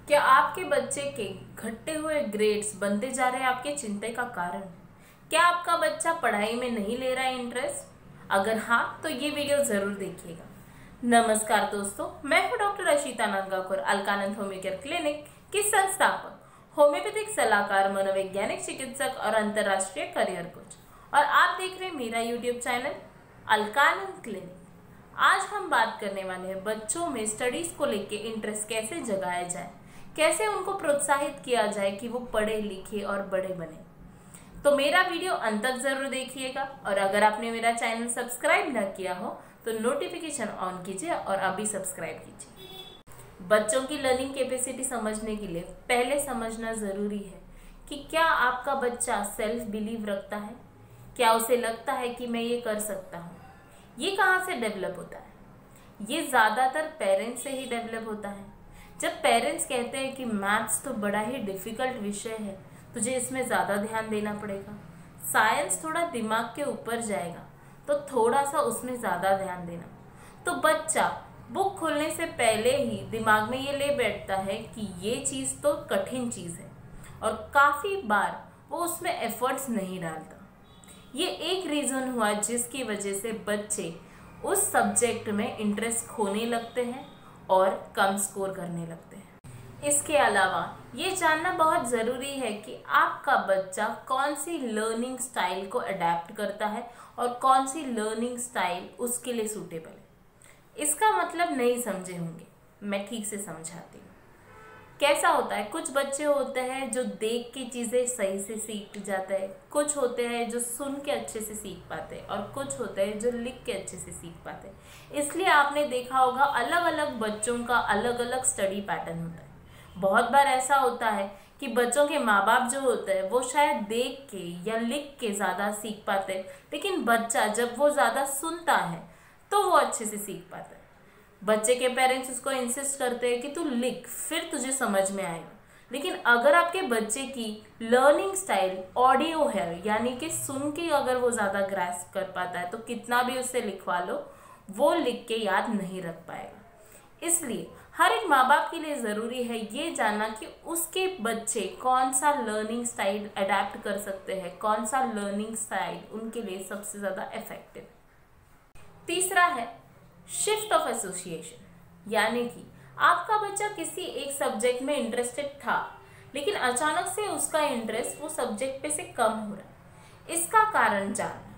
क्या आपके बच्चे के घटते हुए ग्रेड्स बनते जा रहे हैं आपके चिंता का कारण? क्या आपका बच्चा पढ़ाई में नहीं ले रहा है इंटरेस्ट? अगर हाँ तो ये वीडियो जरूर देखिएगा। नमस्कार दोस्तों, मैं हूं doctor Ashita Nandgaonkar, Alaknanda homeo care clinic की संस्थापक, होम्योपैथिक सलाहकार, मनोवैज्ञानिक चिकित्सक और अंतर्राष्ट्रीय करियर कोच। और आप देख रहे हैं मेरा यूट्यूब चैनल अलकानंद क्लिनिक। आज हम बात करने वाले हैं बच्चों में स्टडीज को लेके इंटरेस्ट कैसे जगाया जाए, कैसे उनको प्रोत्साहित किया जाए कि वो पढ़े लिखे और बड़े बने। तो मेरा वीडियो अंत तक जरूर देखिएगा और अगर आपने मेरा चैनल सब्सक्राइब न किया हो तो नोटिफिकेशन ऑन कीजिए और अभी सब्सक्राइब कीजिए। बच्चों की लर्निंग कैपेसिटी समझने के लिए पहले समझना जरूरी है कि क्या आपका बच्चा सेल्फ बिलीव रखता है, क्या उसे लगता है कि मैं ये कर सकता हूँ। ये कहाँ से डेवलप होता है? ये ज़्यादातर पेरेंट्स से ही डेवलप होता है। जब पेरेंट्स कहते हैं कि मैथ्स तो बड़ा ही डिफ़िकल्ट विषय है, तुझे इसमें ज़्यादा ध्यान देना पड़ेगा, साइंस थोड़ा दिमाग के ऊपर जाएगा तो थोड़ा सा उसमें ज़्यादा ध्यान देना, तो बच्चा बुक खोलने से पहले ही दिमाग में ये ले बैठता है कि ये चीज़ तो कठिन चीज़ है और काफ़ी बार वो उसमें एफर्ट्स नहीं डालता। ये एक रीज़न हुआ जिसकी वजह से बच्चे उस सब्जेक्ट में इंटरेस्ट खोने लगते हैं और कम स्कोर करने लगते हैं। इसके अलावा ये जानना बहुत ज़रूरी है कि आपका बच्चा कौन सी लर्निंग स्टाइल को अडेप्ट करता है और कौन सी लर्निंग स्टाइल उसके लिए सूटेबल है। इसका मतलब नहीं समझे होंगे, मैं ठीक से समझाती हूँ। कैसा होता है, कुछ बच्चे होते हैं जो देख के चीज़ें सही से सीख जाते हैं, कुछ होते हैं जो सुन के अच्छे से सीख पाते हैं और कुछ होते हैं जो लिख के अच्छे से सीख पाते हैं। इसलिए आपने देखा होगा अलग अलग बच्चों का अलग अलग स्टडी पैटर्न होता है। बहुत बार ऐसा होता है कि बच्चों के माँ बाप जो होते हैं वो शायद देख के या लिख के ज़्यादा सीख पाते हैं, लेकिन बच्चा जब वो ज़्यादा सुनता है तो वो अच्छे से सीख पाता है। बच्चे के पेरेंट्स उसको इंसिस्ट करते हैं कि तू लिख, फिर तुझे समझ में आएगा। लेकिन अगर आपके बच्चे की लर्निंग स्टाइल ऑडियो है, यानी कि सुन के अगर वो ज़्यादा ग्रास्प कर पाता है, तो कितना भी उससे लिखवा लो वो लिख के याद नहीं रख पाएगा। इसलिए हर एक माँ बाप के लिए ज़रूरी है ये जानना कि उसके बच्चे कौन सा लर्निंग स्टाइल अडेप्ट कर सकते हैं, कौन सा लर्निंग स्टाइल उनके लिए सबसे ज़्यादा इफेक्टिव। तीसरा है शिफ्ट ऑफ एसोसिएशन, यानी कि आपका बच्चा किसी एक सब्जेक्ट में इंटरेस्टेड था लेकिन अचानक से उसका इंटरेस्ट वो सब्जेक्ट पे से कम हो रहा है। इसका कारण जानना।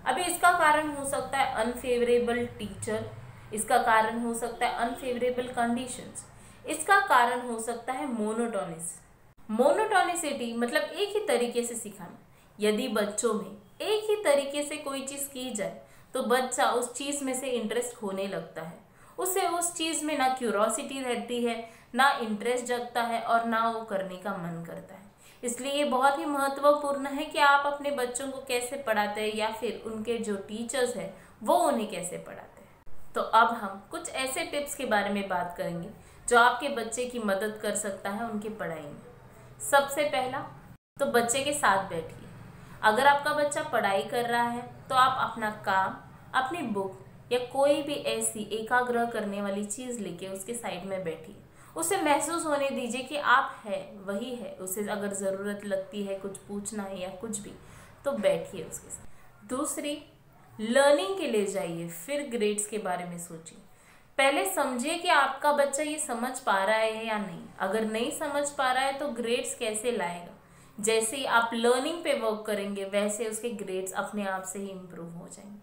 अभी इसका कारण हो सकता है अनफेवरेबल टीचर, इसका कारण हो सकता है अनफेवरेबल कंडीशंस, इसका कारण हो सकता है मोनोटोनिसिटी, मतलब एक ही तरीके से सिखाना। यदि बच्चों में एक ही तरीके से कोई चीज़ की जाए तो बच्चा उस चीज़ में से इंटरेस्ट खोने लगता है, उसे उस चीज़ में ना क्यूरोसिटी रहती है, ना इंटरेस्ट जगता है और ना वो करने का मन करता है। इसलिए ये बहुत ही महत्वपूर्ण है कि आप अपने बच्चों को कैसे पढ़ाते हैं या फिर उनके जो टीचर्स हैं वो उन्हें कैसे पढ़ाते हैं। तो अब हम कुछ ऐसे टिप्स के बारे में बात करेंगे जो आपके बच्चे की मदद कर सकता है उनकी पढ़ाई में। सबसे पहला तो बच्चे के साथ बैठिए। अगर आपका बच्चा पढ़ाई कर रहा है तो आप अपना काम, अपनी बुक या कोई भी ऐसी एकाग्रह करने वाली चीज़ लेके उसके साइड में बैठिए। उसे महसूस होने दीजिए कि आप है वही है। उसे अगर ज़रूरत लगती है, कुछ पूछना है या कुछ भी, तो बैठिए उसके साथ। दूसरी, लर्निंग के लिए जाइए, फिर ग्रेड्स के बारे में सोचिए। पहले समझिए कि आपका बच्चा ये समझ पा रहा है या नहीं। अगर नहीं समझ पा रहा है तो ग्रेड्स कैसे लाएगा? जैसे ही आप लर्निंग पे वर्क करेंगे वैसे उसके ग्रेड्स अपने आप से ही इम्प्रूव हो जाएंगे।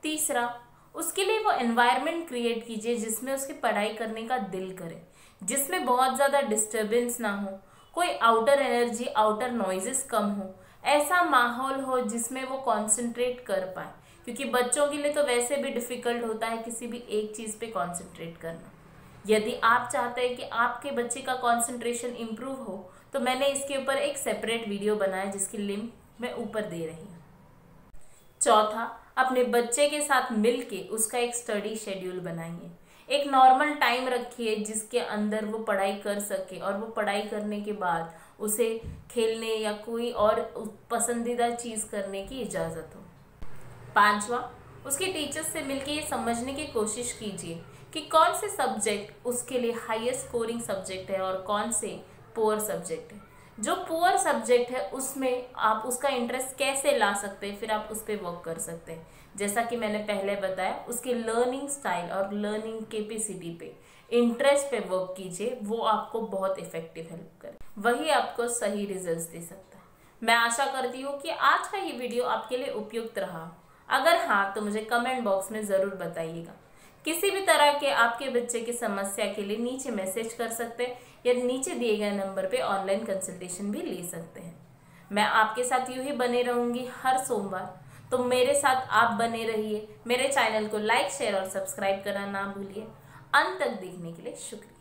तीसरा, उसके लिए वो एनवायरनमेंट क्रिएट कीजिए जिसमें उसकी पढ़ाई करने का दिल करे, जिसमें बहुत ज़्यादा डिस्टर्बेंस ना हो, कोई आउटर एनर्जी, आउटर नॉइजेस कम हो, ऐसा माहौल हो जिसमें वो कॉन्सेंट्रेट कर पाए। क्योंकि बच्चों के लिए तो वैसे भी डिफ़िकल्ट होता है किसी भी एक चीज़ पे कॉन्सेंट्रेट करना। यदि आप चाहते हैं कि आपके बच्चे का कॉन्सेंट्रेशन इम्प्रूव हो तो मैंने इसके ऊपर एक सेपरेट वीडियो बनाया जिसकी लिंक मैं ऊपर दे रही हूँ। चौथा, अपने बच्चे के साथ मिलके उसका एक स्टडी शेड्यूल बनाइए। एक नॉर्मल टाइम रखिए जिसके अंदर वो पढ़ाई कर सके और वो पढ़ाई करने के बाद उसे खेलने या कोई और पसंदीदा चीज़ करने की इजाज़त हो। पांचवा, उसके टीचर्स से मिलके ये समझने की कोशिश कीजिए कि कौन से सब्जेक्ट उसके लिए हाईएस्ट स्कोरिंग सब्जेक्ट है और कौन से पुअर सब्जेक्ट है। जो पुअर सब्जेक्ट है उसमें आप उसका इंटरेस्ट कैसे ला सकते हैं, फिर आप उस पर वर्क कर सकते हैं। जैसा कि मैंने पहले बताया, उसके लर्निंग स्टाइल और लर्निंग कैपेसिटी पे, इंटरेस्ट पे वर्क कीजिए, वो आपको बहुत इफेक्टिव हेल्प करे, वही आपको सही रिजल्ट्स दे सकता है। मैं आशा करती हूँ कि आज का ये वीडियो आपके लिए उपयुक्त रहा। अगर हाँ तो मुझे कमेंट बॉक्स में ज़रूर बताइएगा। किसी भी तरह के आपके बच्चे की समस्या के लिए नीचे मैसेज कर सकते हैं या नीचे दिए गए नंबर पे ऑनलाइन कंसल्टेशन भी ले सकते हैं। मैं आपके साथ यूं ही बने रहूंगी हर सोमवार, तो मेरे साथ आप बने रहिए। मेरे चैनल को लाइक, शेयर और सब्सक्राइब करना ना भूलिए। अंत तक देखने के लिए शुक्रिया।